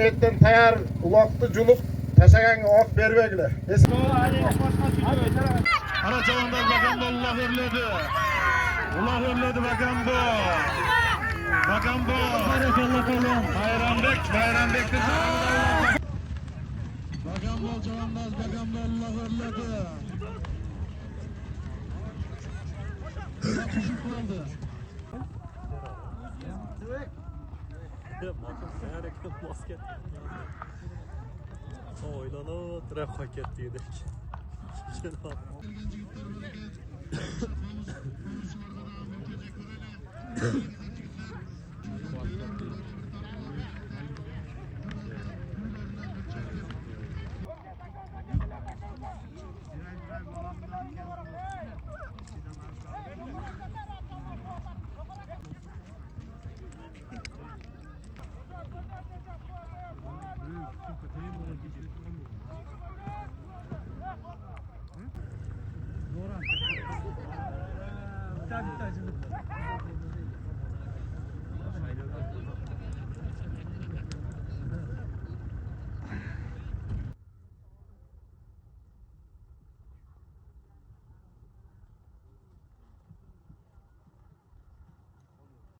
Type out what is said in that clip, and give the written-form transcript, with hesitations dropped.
Emniyetten tayar ulaktı culup taşaganga ok berbegle. Ana çavandar bakan bu Allah hürledi. Allah hürledi bakan bu. Bakan bu. Bayram Bek de çavandar. Bakan bu çavandar bakan bu Allah hürledi. Küçük kaldı. Basket. Oylana trek hak ettiydik. Tabii.